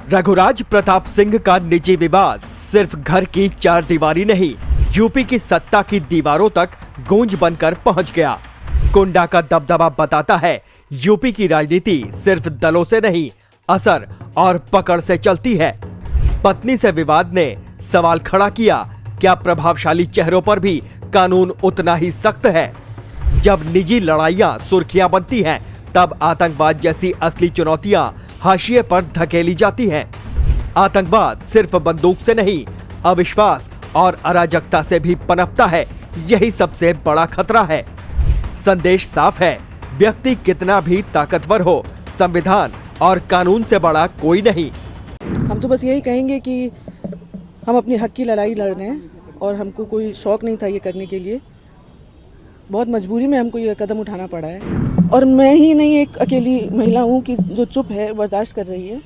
रघुराज प्रताप सिंह का निजी विवाद सिर्फ घर की चार दीवारी नहीं, यूपी की सत्ता की दीवारों तक गूंज बनकर पहुंच गया। कुंडा का दबदबा बताता है यूपी की राजनीति सिर्फ दलों से नहीं, असर और पकड़ से चलती है। पत्नी से विवाद ने सवाल खड़ा किया, क्या प्रभावशाली चेहरों पर भी कानून उतना ही सख्त है? जब निजी लड़ाइयां सुर्खियां बनती हैं, तब आतंकवाद जैसी असली चुनौतियां हाशिए पर धकेली जाती हैं। आतंकवाद सिर्फ बंदूक से नहीं, अविश्वास और अराजकता से भी पनपता है। यही सबसे बड़ा खतरा है। संदेश साफ है, व्यक्ति कितना भी ताकतवर हो, संविधान और कानून से बड़ा कोई नहीं। हम तो बस यही कहेंगे कि हम अपने हक की लड़ाई लड़ रहे हैं और हमको कोई शौक नहीं था ये करने के लिए। बहुत मजबूरी में हमको ये कदम उठाना पड़ा है और मैं ही नहीं एक अकेली महिला हूँ कि जो चुप है, बर्दाश्त कर रही है।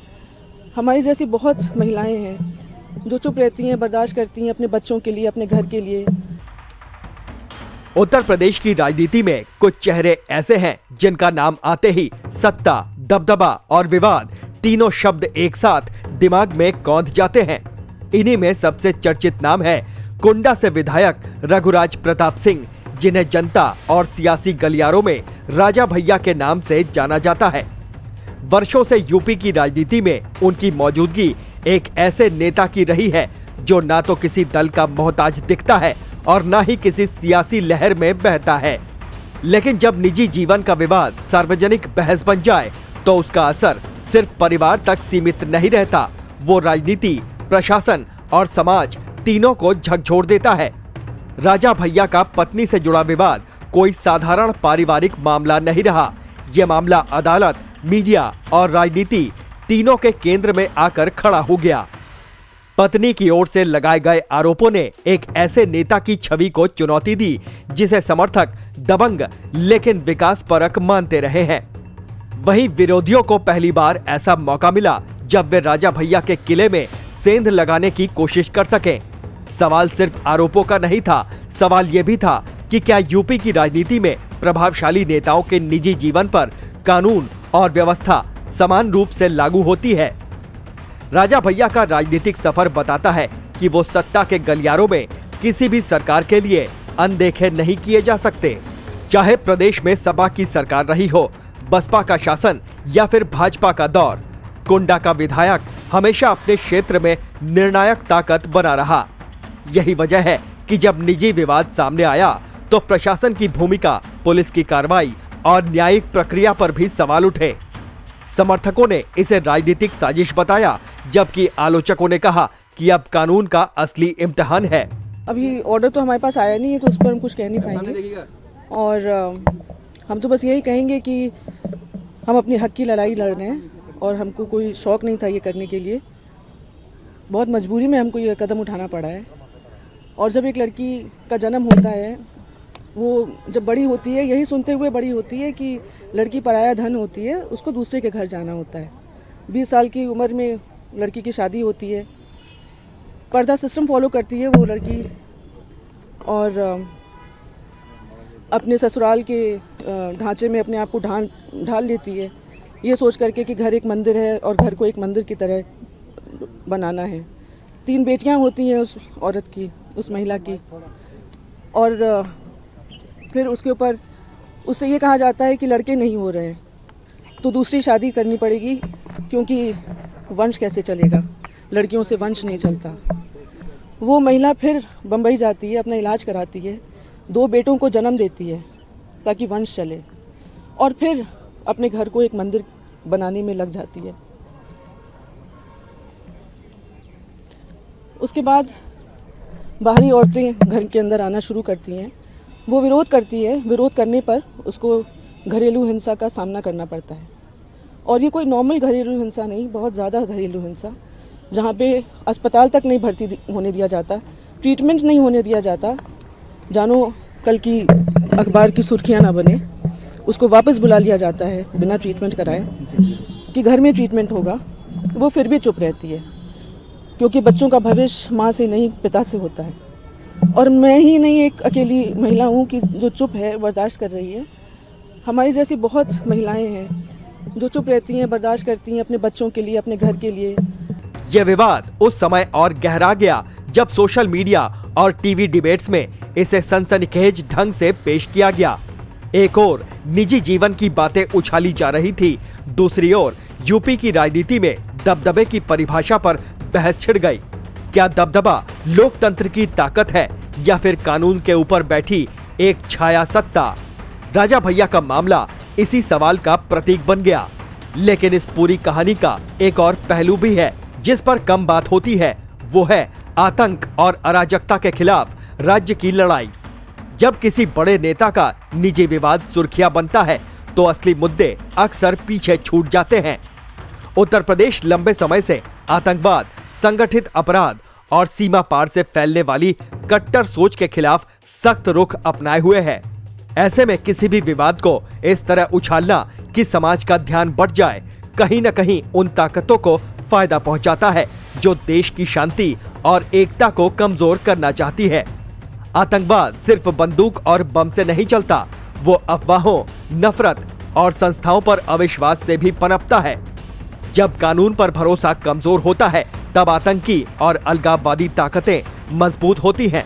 हमारी जैसी बहुत महिलाएं हैं जो चुप रहती हैं, बर्दाश्त करती हैं अपने बच्चों के लिए, अपने घर के लिए। उत्तर प्रदेश की राजनीति में कुछ चेहरे ऐसे हैं जिनका नाम आते ही सत्ता, दबदबा और विवाद तीनों शब्द एक साथ दिमाग में कौंध जाते हैं। इन्हीं में सबसे चर्चित नाम है कुंडा से विधायक रघुराज प्रताप सिंह, जिन्हें जनता और सियासी गलियारों में राजा भैया के नाम से जाना जाता है। वर्षों से यूपी की राजनीति में उनकी मौजूदगी एक ऐसे नेता की रही है जो ना तो किसी दल का मोहताज दिखता है और ना ही किसी सियासी लहर में बहता है। लेकिन जब निजी जीवन का विवाद सार्वजनिक बहस बन जाए तो उसका असर सिर्फ परिवार तक सीमित नहीं रहता, वो राजनीति, प्रशासन और समाज तीनों को झकझोर देता है। राजा भैया का पत्नी से जुड़ा विवाद कोई साधारण पारिवारिक मामला नहीं रहा। यह मामला अदालत, मीडिया और राजनीति तीनों के केंद्र में आकर खड़ा हो गया। पत्नी की ओर से लगाए गए आरोपों ने एक ऐसे नेता की छवि को चुनौती दी जिसे समर्थक दबंग लेकिन विकासपरक मानते रहे हैं। वहीं विरोधियों को पहली बार ऐसा मौका मिला जब वे राजा भैया के किले में सेंध लगाने की कोशिश कर सके। सवाल सिर्फ आरोपों का नहीं था, सवाल यह भी था कि क्या यूपी की राजनीति में प्रभावशाली नेताओं के निजी जीवन पर कानून और व्यवस्था समान रूप से लागू होती है। राजा भैया का राजनीतिक सफर बताता है कि वो सत्ता के गलियारों में किसी भी सरकार के लिए अनदेखे नहीं किए जा सकते। चाहे प्रदेश में सपा की सरकार रही हो, बसपा का शासन या फिर भाजपा का दौर, कुंडा का विधायक हमेशा अपने क्षेत्र में निर्णायक ताकत बना रहा। यही वजह है कि जब निजी विवाद सामने आया तो प्रशासन की भूमिका, पुलिस की कार्रवाई और न्यायिक प्रक्रिया पर भी सवाल उठे। समर्थकों ने इसे राजनीतिक साजिश बताया, जबकि आलोचकों ने कहा कि अब कानून का असली इम्तिहान है। अभी ऑर्डर तो हमारे पास आया नहीं है तो उस पर हम कुछ कह नहीं पाएंगे और हम तो बस यही कहेंगे कि हम अपने हक की लड़ाई लड़ रहे हैं और हमको कोई शौक नहीं था ये करने के लिए। बहुत मजबूरी में हमको ये कदम उठाना पड़ा है। और जब एक लड़की का जन्म होता है, वो जब बड़ी होती है, यही सुनते हुए बड़ी होती है कि लड़की पराया धन होती है, उसको दूसरे के घर जाना होता है। 20 साल की उम्र में लड़की की शादी होती है, पर्दा सिस्टम फॉलो करती है वो लड़की और अपने ससुराल के ढांचे में अपने आप को ढाल लेती है, ये सोच करके कि घर एक मंदिर है और घर को एक मंदिर की तरह बनाना है। 3 बेटियां होती हैं उस औरत की, उस महिला की, और फिर उसके ऊपर उससे ये कहा जाता है कि लड़के नहीं हो रहे हैं तो दूसरी शादी करनी पड़ेगी क्योंकि वंश कैसे चलेगा, लड़कियों से वंश नहीं चलता। वो महिला फिर बम्बई जाती है, अपना इलाज कराती है, 2 बेटों को जन्म देती है ताकि वंश चले और फिर अपने घर को एक मंदिर बनाने में लग जाती है। उसके बाद बाहरी औरतें घर के अंदर आना शुरू करती हैं, वो विरोध करती है, विरोध करने पर उसको घरेलू हिंसा का सामना करना पड़ता है। और ये कोई नॉर्मल घरेलू हिंसा नहीं, बहुत ज़्यादा घरेलू हिंसा, जहाँ पे अस्पताल तक नहीं भर्ती होने दिया जाता, ट्रीटमेंट नहीं होने दिया जाता, जानो कल की अखबार की सुर्खियाँ ना बने, उसको वापस बुला लिया जाता है बिना ट्रीटमेंट कराए कि घर में ट्रीटमेंट होगा। वो फिर भी चुप रहती है क्योंकि बच्चों का भविष्य माँ से नहीं, पिता से होता है। और मैं ही नहीं एक अकेली महिला हूँ कि जो चुप है, बर्दाश्त कर रही है। हमारी जैसी बहुत महिलाएं हैं जो चुप रहती हैं, बर्दाश्त करती हैं अपने बच्चों के लिए, अपने घर के लिए। यह विवाद उस समय और गहरा गया जब सोशल मीडिया और टीवी डिबेट्स में इसे सनसनीखेज ढंग से पेश किया गया। एक ओर निजी जीवन की बातें उछाली जा रही थी, दूसरी ओर यूपी की राजनीति में दबदबे की परिभाषा पर बहस छिड़ गई। क्या दबदबा लोकतंत्र की ताकत है या फिर कानून के ऊपर बैठी एक छाया सत्ता? राजा भैया का मामला इसी सवाल का प्रतीक बन गया। लेकिन इस पूरी कहानी का एक और पहलू भी है जिस पर कम बात होती है, वो है आतंक और अराजकता के खिलाफ राज्य की लड़ाई। जब किसी बड़े नेता का निजी विवाद सुर्खियां बनता है तो असली मुद्दे अक्सर पीछे छूट जाते हैं। उत्तर प्रदेश लंबे समय से आतंकवाद, संगठित अपराध और सीमा पार से फैलने वाली कट्टर सोच के खिलाफ सख्त रुख अपनाए हुए है। ऐसे में किसी भी विवाद को इस तरह उछालना कि समाज का ध्यान बढ़ जाए, कहीं न कहीं उन ताकतों को फायदा पहुंचाता है जो देश की शांति और एकता को कमजोर करना चाहती है। आतंकवाद सिर्फ बंदूक और बम से नहीं चलता, वो अफवाहों, नफरत और संस्थाओं पर अविश्वास से भी पनपता है। जब कानून पर भरोसा कमजोर होता है तब आतंकी और अलगाववादी ताकतें मजबूत होती हैं।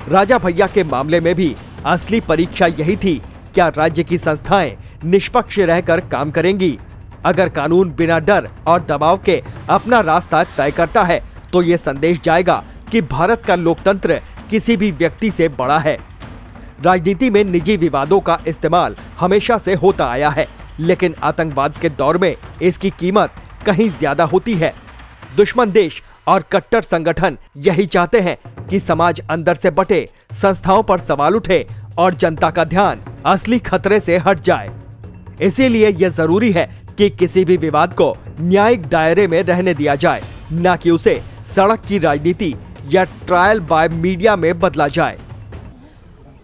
राजा भैया के मामले में भी असली परीक्षा यही थी, क्या राज्य की संस्थाएं निष्पक्ष रहकर काम करेंगी? अगर कानून बिना डर और दबाव के अपना रास्ता तय करता है तो ये संदेश जाएगा कि भारत का लोकतंत्र किसी भी व्यक्ति से बड़ा है। राजनीति में निजी विवादों का इस्तेमाल हमेशा से होता आया है, लेकिन आतंकवाद के दौर में इसकी कीमत कहीं ज्यादा होती है। दुश्मन देश और कट्टर संगठन यही चाहते हैं कि समाज अंदर से बटे, संस्थाओं पर सवाल उठे और जनता का ध्यान असली खतरे से हट जाए। इसीलिए यह जरूरी है कि किसी भी विवाद को न्यायिक दायरे में रहने दिया जाए, न कि उसे सड़क की राजनीति या ट्रायल बाय मीडिया में बदला जाए।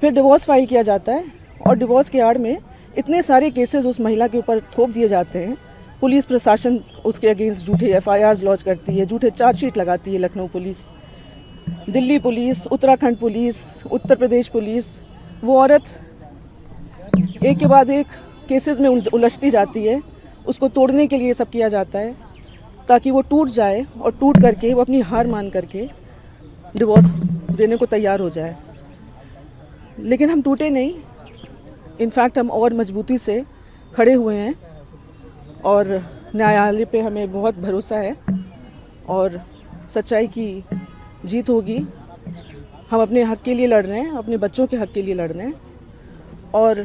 फिर डिवोर्स फाइल किया जाता है और डिवोर्स के आड़ में इतने सारे केसेस उस महिला के ऊपर थोप दिए जाते हैं। पुलिस प्रशासन उसके अगेंस्ट झूठे FIRs लॉन्च करती है, झूठे चार्जशीट लगाती है। Lucknow police, Delhi police, Uttarakhand police, Uttar Pradesh police, वो औरत एक के बाद एक केसेस में उलझती जाती है। उसको तोड़ने के लिए सब किया जाता है ताकि वो टूट जाए और टूट करके वो अपनी हार मान करके डिवोर्स देने को तैयार हो जाए। लेकिन हम टूटे नहीं, इनफैक्ट हम और मजबूती से खड़े हुए हैं और न्यायालय पे हमें बहुत भरोसा है और सच्चाई की जीत होगी। हम अपने हक के लिए लड़ रहे हैं, अपने बच्चों के हक के लिए लड़ रहे हैं। और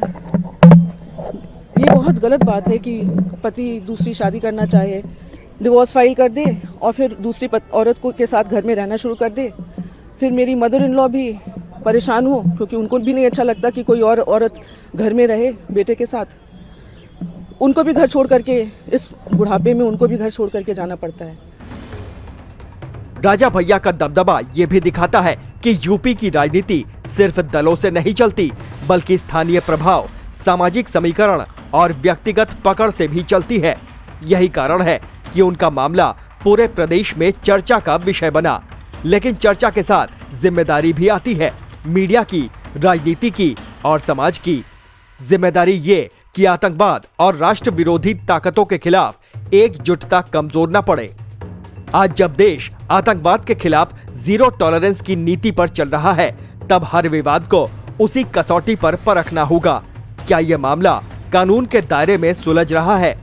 ये बहुत गलत बात है कि पति दूसरी शादी करना चाहे, डिवोर्स फाइल कर दे और फिर दूसरी औरत को के साथ घर में रहना शुरू कर दे। फिर मेरी मदर इन लॉ भी परेशान हो क्योंकि उनको भी नहीं अच्छा लगता कि कोई और औरत घर में रहे बेटे के साथ। उनको भी घर छोड़ करके, इस बुढ़ापे में उनको भी घर छोड़ करके जाना पड़ता है। राजा भैया का दबदबा ये भी दिखाता है कि यूपी की राजनीति सिर्फ दलों से नहीं चलती, बल्कि स्थानीय प्रभाव, सामाजिक समीकरण और व्यक्तिगत पकड़ से भी चलती है। यही कारण है कि उनका मामला पूरे प्रदेश में चर्चा का विषय बना। लेकिन चर्चा के साथ जिम्मेदारी भी आती है, मीडिया की, राजनीति की और समाज की। जिम्मेदारी ये कि आतंकवाद और राष्ट्र विरोधी ताकतों के खिलाफ एकजुटता कमजोर न पड़े। आज जब देश आतंकवाद के खिलाफ जीरो टॉलरेंस की नीति पर चल रहा है, तब हर विवाद को उसी कसौटी पर परखना होगा। क्या यह मामला कानून के दायरे में सुलझ रहा है?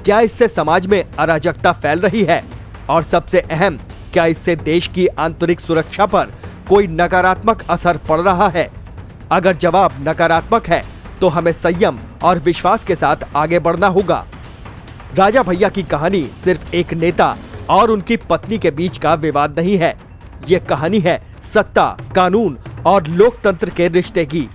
क्या इससे समाज में अराजकता फैल रही है? और सबसे अहम, क्या इससे देश की आंतरिक सुरक्षा पर कोई नकारात्मक असर पड़ रहा है? अगर जवाब नकारात्मक है तो हमें संयम और विश्वास के साथ आगे बढ़ना होगा। राजा भैया की कहानी सिर्फ एक नेता और उनकी पत्नी के बीच का विवाद नहीं है। ये कहानी है सत्ता, कानून और लोकतंत्र के रिश्ते की।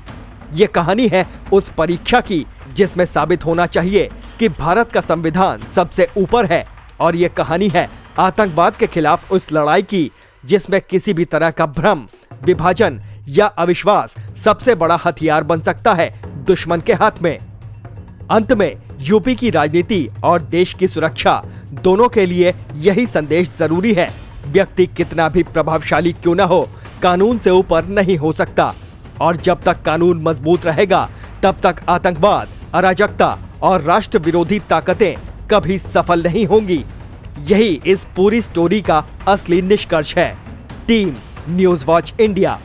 ये कहानी है उस परीक्षा की जिसमें साबित होना चाहिए कि भारत का संविधान सबसे ऊपर है। और ये कहानी है आतंकवाद के खिलाफ उस लड़ाई की जिसमें किसी भी तरह का भ्रम, विभाजन या अविश्वास सबसे बड़ा हथियार बन सकता है दुश्मन के हाथ में। अंत में यूपी की राजनीति और देश की सुरक्षा दोनों के लिए यही संदेश जरूरी है। व्यक्ति कितना भी प्रभावशाली क्यों न हो, कानून से ऊपर नहीं हो सकता। और जब तक कानून मजबूत रहेगा, तब तक आतंकवाद, अराजकता और राष्ट्र विरोधी ताकतें कभी सफल नहीं होंगी। यही इस पूरी स्टोरी का असली निष्कर्ष है। Team news watch India.